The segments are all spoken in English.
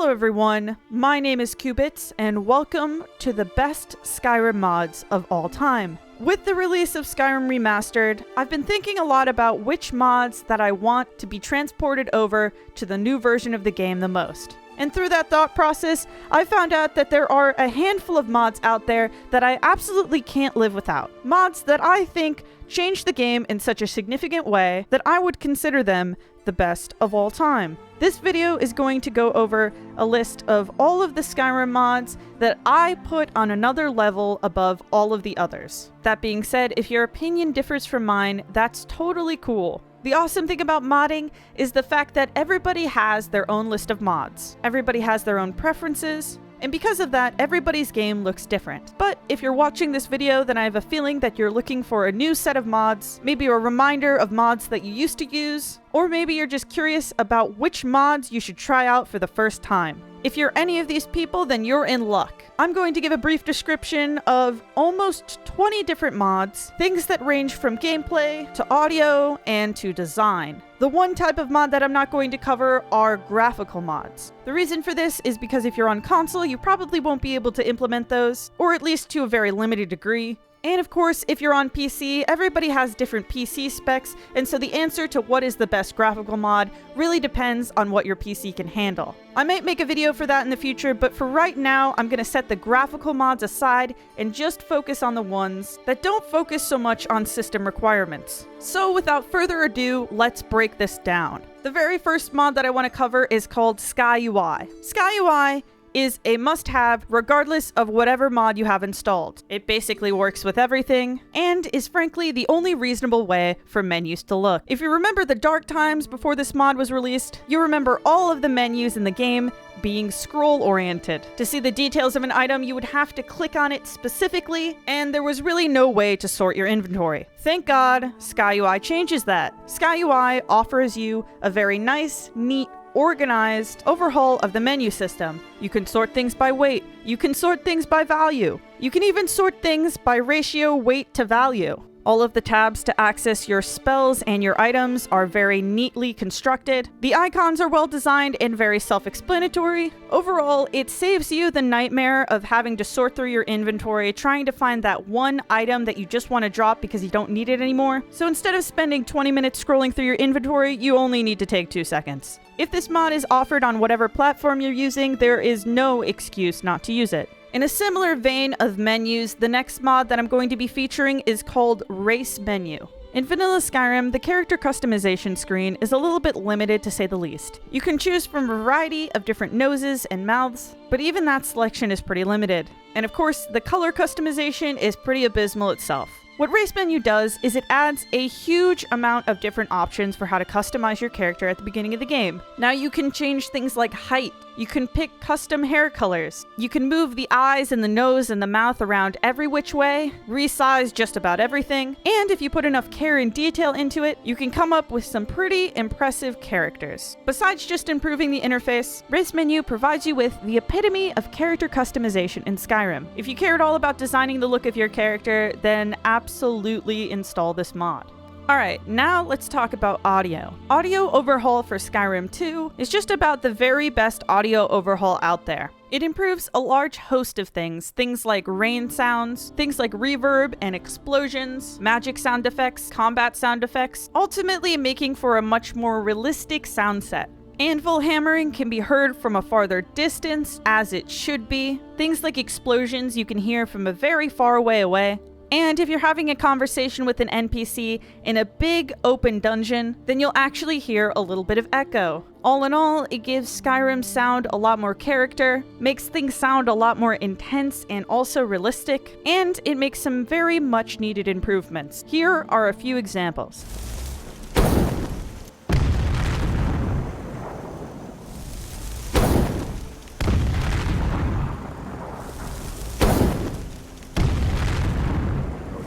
Hello everyone, my name is Cubits, and welcome to the best Skyrim mods of all time. With the release of Skyrim Remastered, I've been thinking a lot about which mods that I want to be transported over to the new version of the game the most. And through that thought process, I found out that there are a handful of mods out there that I absolutely can't live without. Mods that I think change the game in such a significant way that I would consider them the best of all time. This video is going to go over a list of all of the Skyrim mods that I put on another level above all of the others. That being said, if your opinion differs from mine, that's totally cool. The awesome thing about modding is the fact that everybody has their own list of mods. Everybody has their own preferences, and because of that, everybody's game looks different. But if you're watching this video, then I have a feeling that you're looking for a new set of mods, maybe a reminder of mods that you used to use, or maybe you're just curious about which mods you should try out for the first time. If you're any of these people, then you're in luck. I'm going to give a brief description of almost 20 different mods, things that range from gameplay to audio and to design. The one type of mod that I'm not going to cover are graphical mods. The reason for this is because if you're on console, you probably won't be able to implement those, or at least to a very limited degree. And of course, if you're on PC, everybody has different PC specs, and so the answer to what is the best graphical mod really depends on what your PC can handle. I might make a video for that in the future, but for right now, I'm gonna set the graphical mods aside and just focus on the ones that don't focus so much on system requirements. So without further ado, let's break this down. The very first mod that I want to cover is called SKYUI. SKYUI is a must-have regardless of whatever mod you have installed. It basically works with everything, and is frankly the only reasonable way for menus to look. If you remember the dark times before this mod was released, you remember all of the menus in the game being scroll-oriented. To see the details of an item, you would have to click on it specifically, and there was really no way to sort your inventory. Thank God, SKYUI changes that. SKYUI offers you a very nice, neat, organized overhaul of the menu system. You can sort things by weight. You can sort things by value. You can even sort things by ratio weight to value. All of the tabs to access your spells and your items are very neatly constructed. The icons are well designed and very self-explanatory. Overall, it saves you the nightmare of having to sort through your inventory, trying to find that one item that you just want to drop because you don't need it anymore. So instead of spending 20 minutes scrolling through your inventory, you only need to take 2 seconds. If this mod is offered on whatever platform you're using, there is no excuse not to use it. In a similar vein of menus, the next mod that I'm going to be featuring is called Race Menu. In vanilla Skyrim, the character customization screen is a little bit limited to say the least. You can choose from a variety of different noses and mouths, but even that selection is pretty limited. And of course, the color customization is pretty abysmal itself. What Race Menu does is it adds a huge amount of different options for how to customize your character at the beginning of the game. Now you can change things like height, you can pick custom hair colors, you can move the eyes and the nose and the mouth around every which way, resize just about everything, and if you put enough care and detail into it, you can come up with some pretty impressive characters. Besides just improving the interface, Race Menu provides you with the epitome of character customization in Skyrim. If you care at all about designing the look of your character, then absolutely install this mod. Alright, now let's talk about audio. Audio overhaul for Skyrim 2 is just about the very best audio overhaul out there. It improves a large host of things like rain sounds, things like reverb and explosions, magic sound effects, combat sound effects, ultimately making for a much more realistic sound set. Anvil hammering can be heard from a farther distance, as it should be. Things like explosions you can hear from a very far way away. And if you're having a conversation with an NPC in a big open dungeon, then you'll actually hear a little bit of echo. All in all, it gives Skyrim's sound a lot more character, makes things sound a lot more intense and also realistic, and it makes some very much needed improvements. Here are a few examples.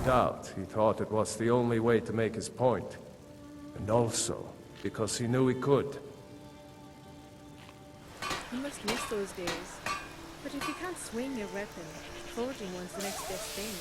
Doubt he thought it was the only way to make his point, and also because he knew he could. You must miss those days. But if you can't swing your weapon, forging one's the next best thing.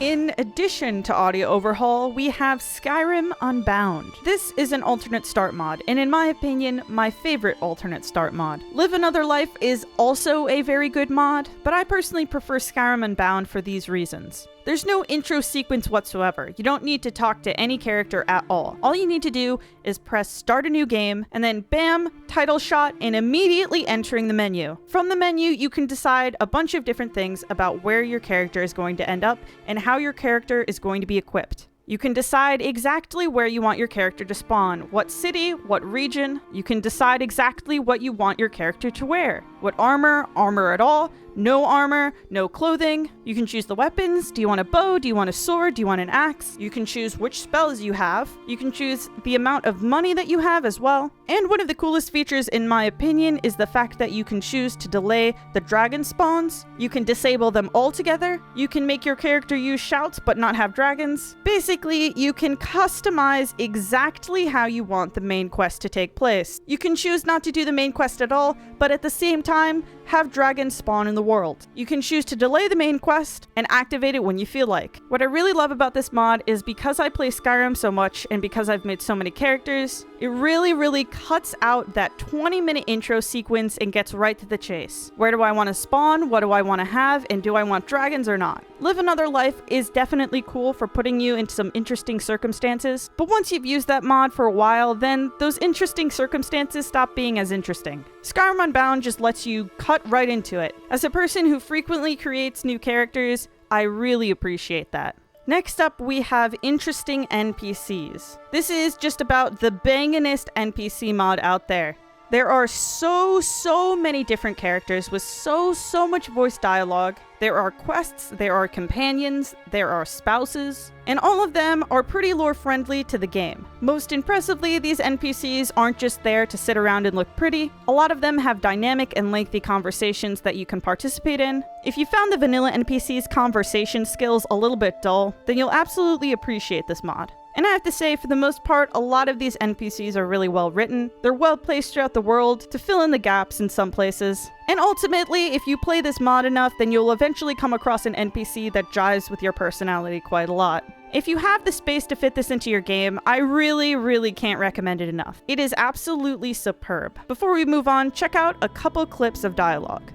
In addition to Audio Overhaul, we have Skyrim Unbound. This is an alternate start mod, and in my opinion, my favorite alternate start mod. Live Another Life is also a very good mod, but I personally prefer Skyrim Unbound for these reasons. There's no intro sequence whatsoever. You don't need to talk to any character at all. All you need to do is press start a new game, and then bam, title shot, and immediately entering the menu. From the menu, you can decide a bunch of different things about where your character is going to end up and how your character is going to be equipped. You can decide exactly where you want your character to spawn, what city, what region. You can decide exactly what you want your character to wear. What armor at all, no armor, no clothing. You can choose the weapons. Do you want a bow? Do you want a sword? Do you want an axe? You can choose which spells you have. You can choose the amount of money that you have as well. And one of the coolest features, in my opinion, is the fact that you can choose to delay the dragon spawns. You can disable them altogether. You can make your character use shouts but not have dragons. Basically, you can customize exactly how you want the main quest to take place. You can choose not to do the main quest at all, but at the same time, have dragons spawn in the world. You can choose to delay the main quest and activate it when you feel like. What I really love about this mod is because I play Skyrim so much and because I've made so many characters, it really cuts out that 20-minute intro sequence and gets right to the chase. Where do I want to spawn? What do I want to have? And do I want dragons or not? Live Another Life is definitely cool for putting you into some interesting circumstances, but once you've used that mod for a while, then those interesting circumstances stop being as interesting. Skyrim Unbound just lets you cut right into it. As a person who frequently creates new characters, I really appreciate that. Next up, we have interesting NPCs. This is just about the banginest NPC mod out there. There are so many different characters with so much voice dialogue. There are quests, there are companions, there are spouses, and all of them are pretty lore friendly to the game. Most impressively, these NPCs aren't just there to sit around and look pretty. A lot of them have dynamic and lengthy conversations that you can participate in. If you found the vanilla NPC's conversation skills a little bit dull, then you'll absolutely appreciate this mod. And I have to say, for the most part, a lot of these NPCs are really well written. They're well placed throughout the world to fill in the gaps in some places. And ultimately, if you play this mod enough, then you'll eventually come across an NPC that jives with your personality quite a lot. If you have the space to fit this into your game, I really can't recommend it enough. It is absolutely superb. Before we move on, check out a couple clips of dialogue.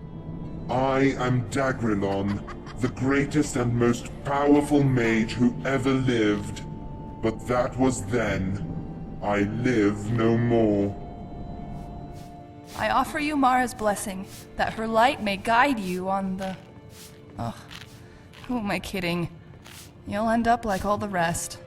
I am Dagrilon, the greatest and most powerful mage who ever lived. But that was then. I live no more. I offer you Mara's blessing, that her light may guide you on the... Ugh, who am I kidding? You'll end up like all the rest.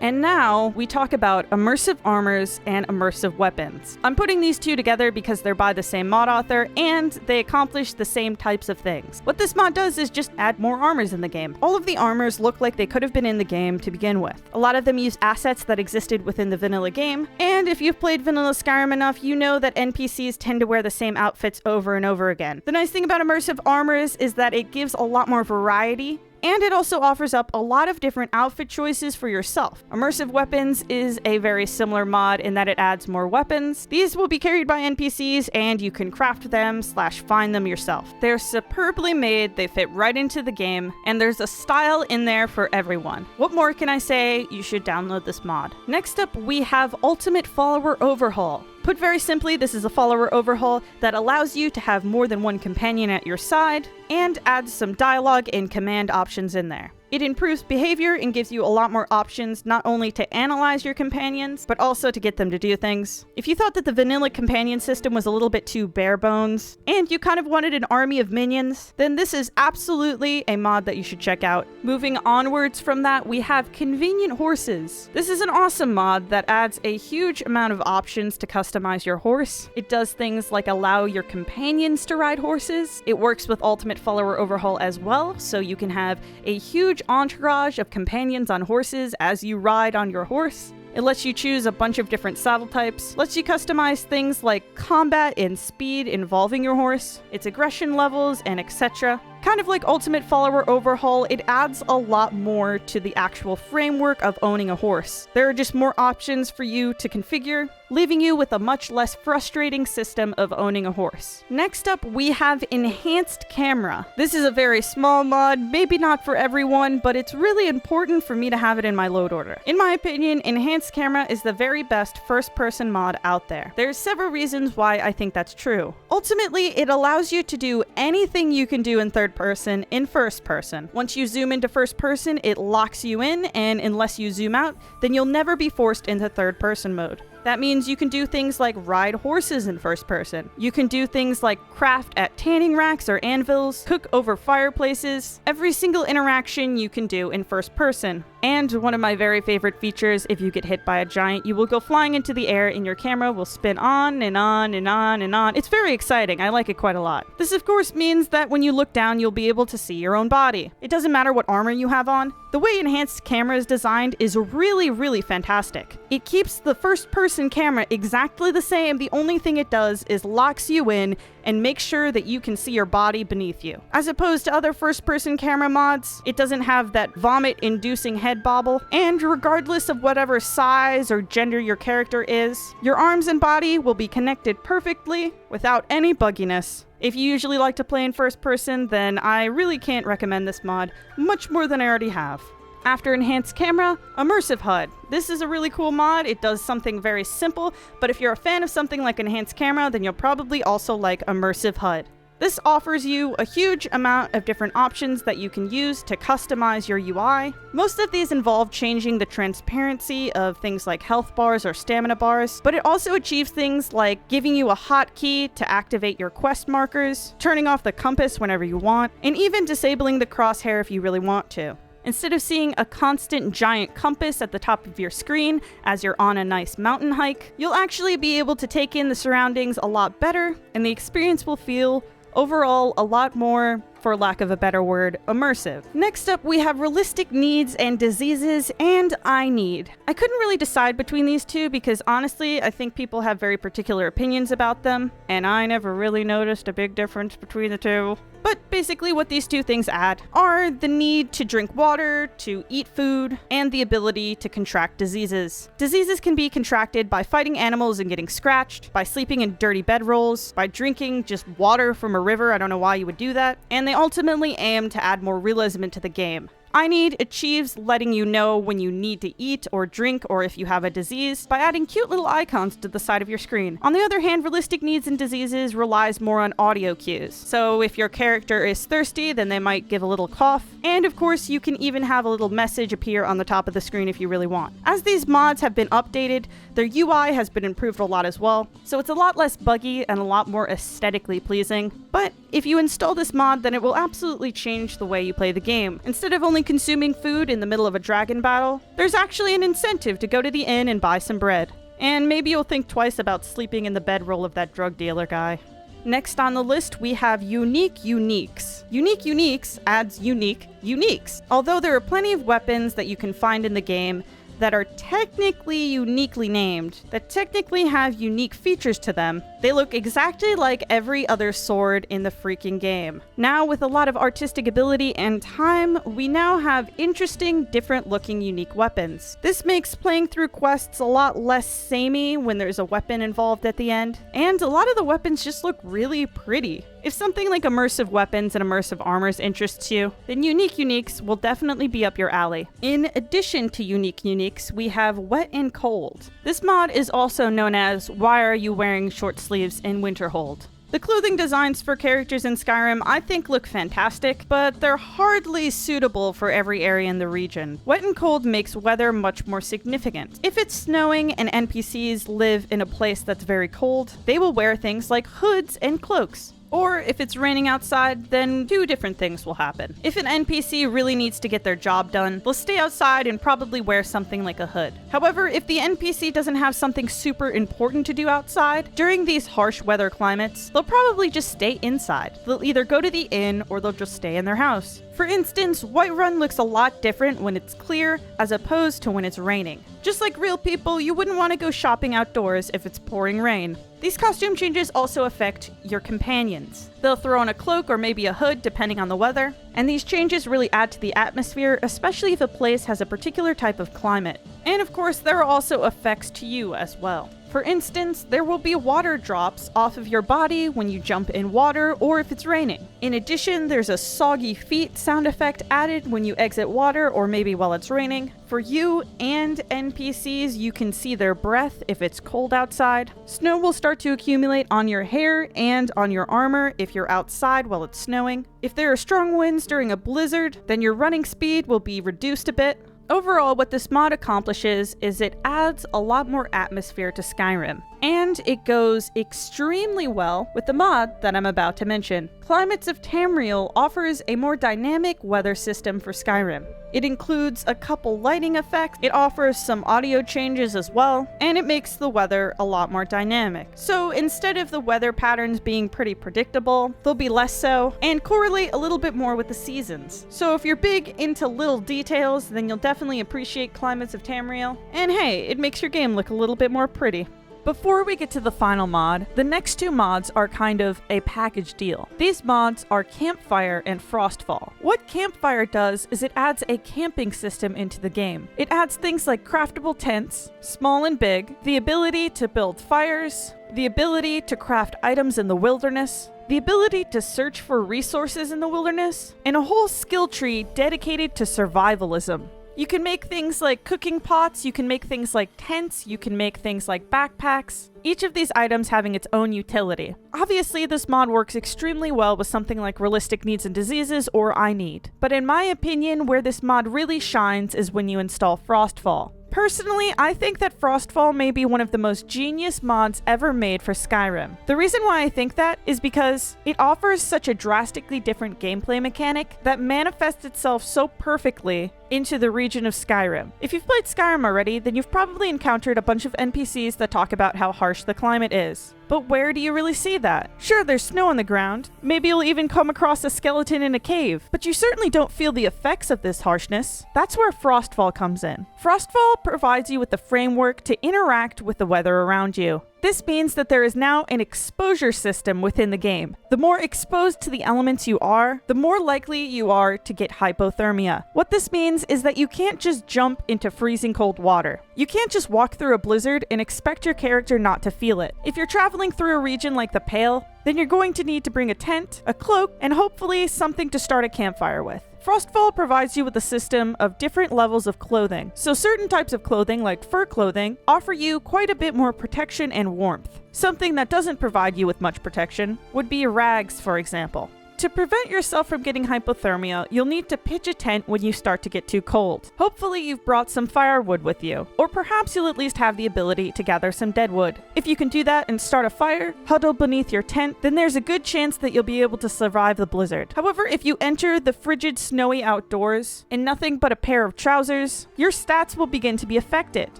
And now we talk about immersive armors and immersive weapons. I'm putting these two together because they're by the same mod author and they accomplish the same types of things. What this mod does is just add more armors in the game. All of the armors look like they could have been in the game to begin with. A lot of them use assets that existed within the vanilla game, and if you've played vanilla Skyrim enough, you know that NPCs tend to wear the same outfits over and over again. The nice thing about immersive armors is that it gives a lot more variety, and it also offers up a lot of different outfit choices for yourself. Immersive weapons is a very similar mod in that it adds more weapons. These will be carried by NPCs and you can craft them / find them yourself. They're superbly made, they fit right into the game, and there's a style in there for everyone. What more can I say? You should download this mod. Next up, we have Ultimate Follower Overhaul. Put very simply, this is a follower overhaul that allows you to have more than one companion at your side and adds some dialogue and command options in there. It improves behavior and gives you a lot more options, not only to analyze your companions, but also to get them to do things. If you thought that the vanilla companion system was a little bit too bare bones, and you kind of wanted an army of minions, then this is absolutely a mod that you should check out. Moving onwards from that, we have Convenient Horses. This is an awesome mod that adds a huge amount of options to customize your horse. It does things like allow your companions to ride horses. It works with Ultimate Follower Overhaul as well, so you can have a huge entourage of companions on horses as you ride on your horse. It lets you choose a bunch of different saddle types, lets you customize things like combat and speed involving your horse, its aggression levels, and etc. Kind of like Ultimate Follower Overhaul, it adds a lot more to the actual framework of owning a horse. There are just more options for you to configure. leaving you with a much less frustrating system of owning a horse. Next up, we have Enhanced Camera. This is a very small mod, maybe not for everyone, but it's really important for me to have it in my load order. In my opinion, Enhanced Camera is the very best first-person mod out there. There's several reasons why I think that's true. Ultimately, it allows you to do anything you can do in third person in first person. Once you zoom into first person, it locks you in, and unless you zoom out, then you'll never be forced into third person mode. That means you can do things like ride horses in first person. You can do things like craft at tanning racks or anvils, cook over fireplaces, every single interaction you can do in first person. And one of my very favorite features, if you get hit by a giant, you will go flying into the air and your camera will spin on and on and on and on. It's very exciting. I like it quite a lot. This of course means that when you look down, you'll be able to see your own body. It doesn't matter what armor you have on. The way Enhanced Camera is designed is really fantastic. It keeps the first person camera exactly the same. The only thing it does is locks you in and makes sure that you can see your body beneath you. As opposed to other first-person camera mods, it doesn't have that vomit-inducing head bobble, and regardless of whatever size or gender your character is, your arms and body will be connected perfectly without any bugginess. If you usually like to play in first person, then I really can't recommend this mod much more than I already have. After Enhanced Camera, Immersive HUD. This is a really cool mod. It does something very simple, but if you're a fan of something like Enhanced Camera, then you'll probably also like Immersive HUD. This offers you a huge amount of different options that you can use to customize your UI. Most of these involve changing the transparency of things like health bars or stamina bars, but it also achieves things like giving you a hotkey to activate your quest markers, turning off the compass whenever you want, and even disabling the crosshair if you really want to. Instead of seeing a constant giant compass at the top of your screen as you're on a nice mountain hike, you'll actually be able to take in the surroundings a lot better, and the experience will feel overall a lot more, for lack of a better word, immersive. Next up, we have Realistic Needs and Diseases and INEED. I couldn't really decide between these two because honestly, I think people have very particular opinions about them, and I never really noticed a big difference between the two. But basically what these two things add are the need to drink water, to eat food, and the ability to contract diseases. Diseases can be contracted by fighting animals and getting scratched, by sleeping in dirty bedrolls, by drinking just water from a river. I don't know why you would do that. And they ultimately aim to add more realism into the game. INEED achieves letting you know when you need to eat or drink or if you have a disease by adding cute little icons to the side of your screen. On the other hand, Realistic Needs and Diseases relies more on audio cues. So if your character is thirsty, then they might give a little cough. And of course, you can even have a little message appear on the top of the screen if you really want. As these mods have been updated, their UI has been improved a lot as well. So it's a lot less buggy and a lot more aesthetically pleasing. But if you install this mod, then it will absolutely change the way you play the game. Instead of only consuming food in the middle of a dragon battle, there's actually an incentive to go to the inn and buy some bread. And maybe you'll think twice about sleeping in the bedroll of that drug dealer guy. Next on the list, we have Unique Uniques. Unique Uniques adds unique uniques. Although there are plenty of weapons that you can find in the game that are technically uniquely named, that technically have unique features to them, they look exactly like every other sword in the freaking game. Now, with a lot of artistic ability and time, we now have interesting, different looking unique weapons. This makes playing through quests a lot less samey when there's a weapon involved at the end, and a lot of the weapons just look really pretty. If something like immersive weapons and immersive armors interests you, then Unique Uniques will definitely be up your alley. In addition to Unique Uniques, we have Wet and Cold. This mod is also known as Why Are You Wearing Short Sleeves in Winterhold? The clothing designs for characters in Skyrim I think look fantastic, but they're hardly suitable for every area in the region. Wet and Cold makes weather much more significant. If it's snowing and NPCs live in a place that's very cold, they will wear things like hoods and cloaks. Or if it's raining outside, then two different things will happen. If an NPC really needs to get their job done, they'll stay outside and probably wear something like a hood. However, if the NPC doesn't have something super important to do outside, during these harsh weather climates, they'll probably just stay inside. They'll either go to the inn or they'll just stay in their house. For instance, Whiterun looks a lot different when it's clear as opposed to when it's raining. Just like real people, you wouldn't want to go shopping outdoors if it's pouring rain. These costume changes also affect your companions. They'll throw on a cloak or maybe a hood depending on the weather, and these changes really add to the atmosphere, especially if a place has a particular type of climate. And of course, there are also effects to you as well. For instance, there will be water drops off of your body when you jump in water or if it's raining. In addition, there's a soggy feet sound effect added when you exit water or maybe while it's raining. For you and NPCs, you can see their breath if it's cold outside. Snow will start to accumulate on your hair and on your armor if you're outside while it's snowing. If there are strong winds during a blizzard, then your running speed will be reduced a bit. Overall, what this mod accomplishes is it adds a lot more atmosphere to Skyrim, and it goes extremely well with the mod that I'm about to mention. Climates of Tamriel offers a more dynamic weather system for Skyrim. It includes a couple lighting effects, it offers some audio changes as well, and it makes the weather a lot more dynamic. So instead of the weather patterns being pretty predictable, they'll be less so, and correlate a little bit more with the seasons. So if you're big into little details, then you'll definitely appreciate Climates of Tamriel, and hey, it makes your game look a little bit more pretty. Before we get to the final mod, the next two mods are kind of a package deal. These mods are CAMPFIRE and FROSTFALL. What CAMPFIRE does is it adds a camping system into the game. It adds things like craftable tents, small and big, the ability to build fires, the ability to craft items in the wilderness, the ability to search for resources in the wilderness, and a whole skill tree dedicated to survivalism. You can make things like cooking pots, you can make things like tents, you can make things like backpacks, each of these items having its own utility. Obviously, this mod works extremely well with something like Realistic Needs and Diseases or INEED, but in my opinion, where this mod really shines is when you install FROSTFALL. Personally, I think that FROSTFALL may be one of the most genius mods ever made for Skyrim. The reason why I think that is because it offers such a drastically different gameplay mechanic that manifests itself so perfectly into the region of Skyrim. If you've played Skyrim already, then you've probably encountered a bunch of NPCs that talk about how harsh the climate is. But where do you really see that? Sure, there's snow on the ground. Maybe you'll even come across a skeleton in a cave, but you certainly don't feel the effects of this harshness. That's where FROSTFALL comes in. FROSTFALL provides you with the framework to interact with the weather around you. This means that there is now an exposure system within the game. The more exposed to the elements you are, the more likely you are to get hypothermia. What this means is that you can't just jump into freezing cold water. You can't just walk through a blizzard and expect your character not to feel it. If you're traveling through a region like the Pale, then you're going to need to bring a tent, a cloak, and hopefully something to start a campfire with. FROSTFALL provides you with a system of different levels of clothing. So certain types of clothing, like fur clothing, offer you quite a bit more protection and warmth. Something that doesn't provide you with much protection would be rags, for example. To prevent yourself from getting hypothermia, you'll need to pitch a tent when you start to get too cold. Hopefully you've brought some firewood with you, or perhaps you'll at least have the ability to gather some dead wood. If you can do that and start a fire, huddled beneath your tent, then there's a good chance that you'll be able to survive the blizzard. However, if you enter the frigid, snowy outdoors in nothing but a pair of trousers, your stats will begin to be affected.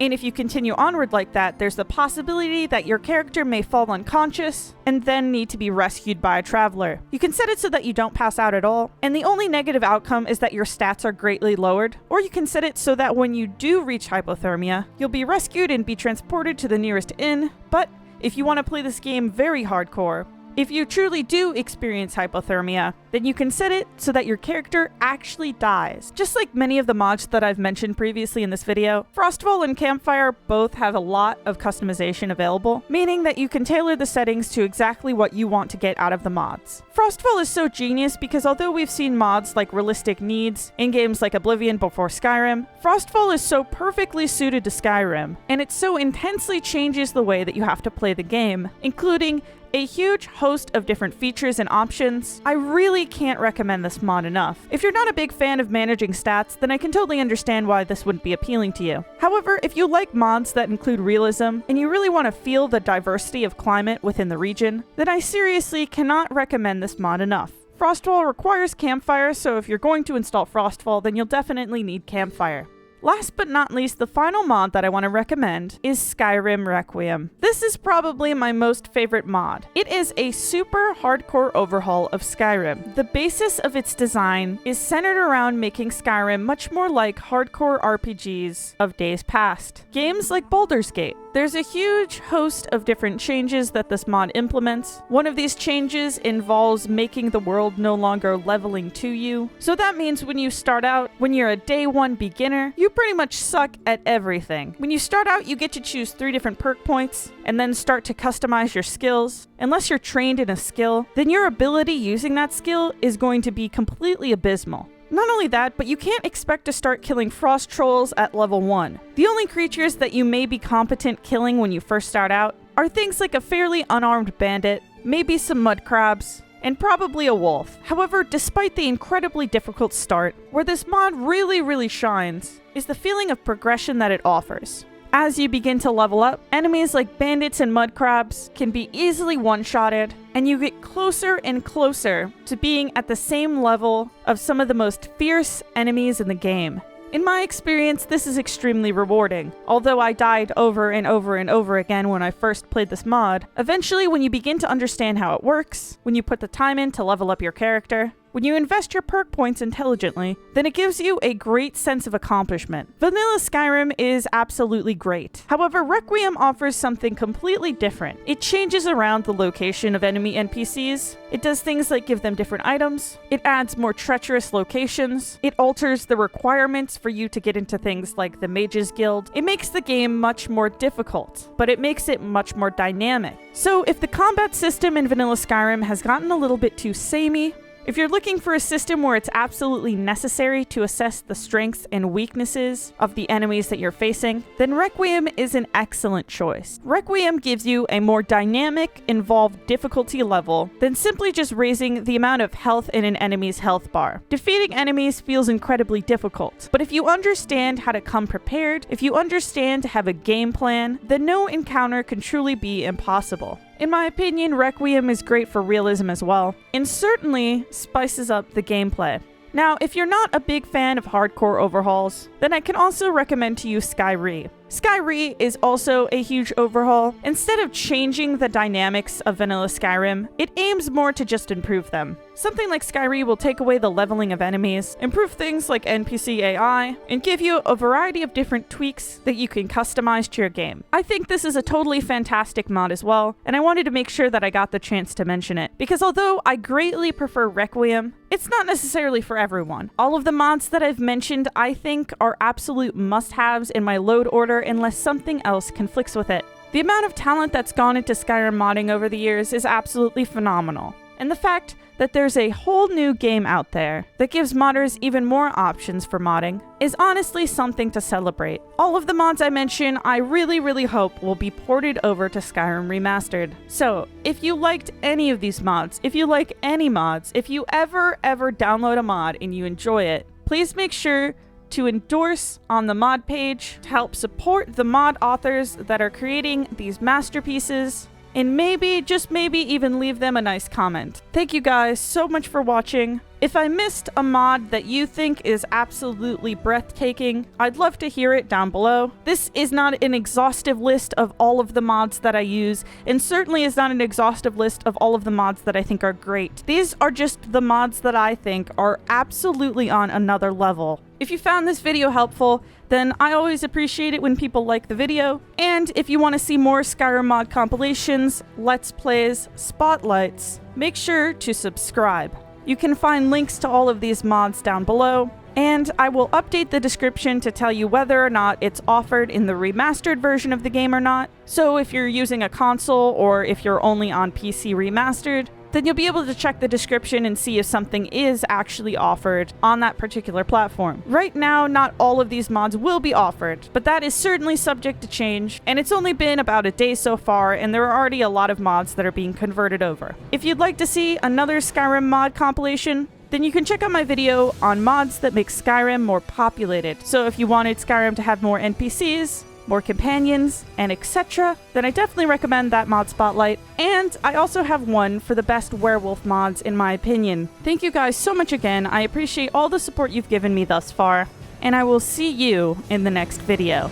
And if you continue onward like that, there's the possibility that your character may fall unconscious and then need to be rescued by a traveler. You can set it so that you don't pass out at all, and the only negative outcome is that your stats are greatly lowered. Or you can set it so that when you do reach hypothermia, you'll be rescued and be transported to the nearest inn. But if you want to play this game very hardcore, if you truly do experience hypothermia, then you can set it so that your character actually dies. Just like many of the mods that I've mentioned previously in this video, FROSTFALL and CAMPFIRE both have a lot of customization available, meaning that you can tailor the settings to exactly what you want to get out of the mods. FROSTFALL is so genius because although we've seen mods like Realistic Needs in games like Oblivion before Skyrim, FROSTFALL is so perfectly suited to Skyrim, and it so intensely changes the way that you have to play the game, including a huge host of different features and options. I really can't recommend this mod enough. If you're not a big fan of managing stats, then I can totally understand why this wouldn't be appealing to you. However, if you like mods that include realism, and you really want to feel the diversity of climate within the region, then I seriously cannot recommend this mod enough. FROSTFALL requires CAMPFIRE, so if you're going to install FROSTFALL, then you'll definitely need CAMPFIRE. Last but not least, the final mod that I want to recommend is Skyrim Requiem. This is probably my most favorite mod. It is a super hardcore overhaul of Skyrim. The basis of its design is centered around making Skyrim much more like hardcore RPGs of days past. Games like Baldur's Gate. There's a huge host of different changes that this mod implements. One of these changes involves making the world no longer leveling to you. So that means when you start out, when you're a day 1 beginner, you pretty much suck at everything. When you start out, you get to choose 3 different perk points and then start to customize your skills. Unless you're trained in a skill, then your ability using that skill is going to be completely abysmal. Not only that, but you can't expect to start killing frost trolls at level 1. The only creatures that you may be competent killing when you first start out are things like a fairly unarmed bandit, maybe some mud crabs, and probably a wolf. However, despite the incredibly difficult start, where this mod really shines is the feeling of progression that it offers. As you begin to level up, enemies like bandits and mud crabs can be easily one-shotted, and you get closer and closer to being at the same level of some of the most fierce enemies in the game. In my experience, this is extremely rewarding. Although I died over and over again when I first played this mod, eventually when you begin to understand how it works, when you put the time in to level up your character, when you invest your perk points intelligently, then it gives you a great sense of accomplishment. Vanilla Skyrim is absolutely great. However, Requiem offers something completely different. It changes around the location of enemy NPCs. It does things like give them different items. It adds more treacherous locations. It alters the requirements for you to get into things like the Mages Guild. It makes the game much more difficult, but it makes it much more dynamic. So if the combat system in Vanilla Skyrim has gotten a little bit too samey, if you're looking for a system where it's absolutely necessary to assess the strengths and weaknesses of the enemies that you're facing, then Requiem is an excellent choice. Requiem gives you a more dynamic, involved difficulty level than simply just raising the amount of health in an enemy's health bar. Defeating enemies feels incredibly difficult, but if you understand how to come prepared, if you understand to have a game plan, then no encounter can truly be impossible. In my opinion, Requiem is great for realism as well, and certainly spices up the gameplay. Now, if you're not a big fan of hardcore overhauls, then I can also recommend to you SKYUI. SKYUI is also a huge overhaul. Instead of changing the dynamics of Vanilla Skyrim, it aims more to just improve them. Something like SKYUI will take away the leveling of enemies, improve things like NPC AI, and give you a variety of different tweaks that you can customize to your game. I think this is a totally fantastic mod as well, and I wanted to make sure that I got the chance to mention it, because although I greatly prefer Requiem, it's not necessarily for everyone. All of the mods that I've mentioned, I think, are absolute must-haves in my load order unless something else conflicts with it. The amount of talent that's gone into Skyrim modding over the years is absolutely phenomenal. And the fact that there's a whole new game out there that gives modders even more options for modding is honestly something to celebrate. All of the mods I mention, I really hope will be ported over to Skyrim Remastered. So, if you liked any of these mods, if you like any mods, if you ever download a mod and you enjoy it, please make sure to endorse on the mod page to help support the mod authors that are creating these masterpieces, and maybe, just maybe, even leave them a nice comment. Thank you guys so much for watching. If I missed a mod that you think is absolutely breathtaking, I'd love to hear it down below. This is not an exhaustive list of all of the mods that I use, and certainly is not an exhaustive list of all of the mods that I think are great. These are just the mods that I think are absolutely on another level. If you found this video helpful, then I always appreciate it when people like the video. And if you want to see more Skyrim mod compilations, let's plays, spotlights, make sure to subscribe. You can find links to all of these mods down below, and I will update the description to tell you whether or not it's offered in the remastered version of the game or not. So if you're using a console or if you're only on PC remastered, then you'll be able to check the description and see if something is actually offered on that particular platform. Right now, not all of these mods will be offered, but that is certainly subject to change, and it's only been about a day so far, and there are already a lot of mods that are being converted over. If you'd like to see another Skyrim mod compilation, then you can check out my video on mods that make Skyrim more populated. So if you wanted Skyrim to have more NPCs, more companions, and etc., then I definitely recommend that mod spotlight. And I also have one for the best werewolf mods in my opinion. Thank you guys so much again. I appreciate all the support you've given me thus far, and I will see you in the next video.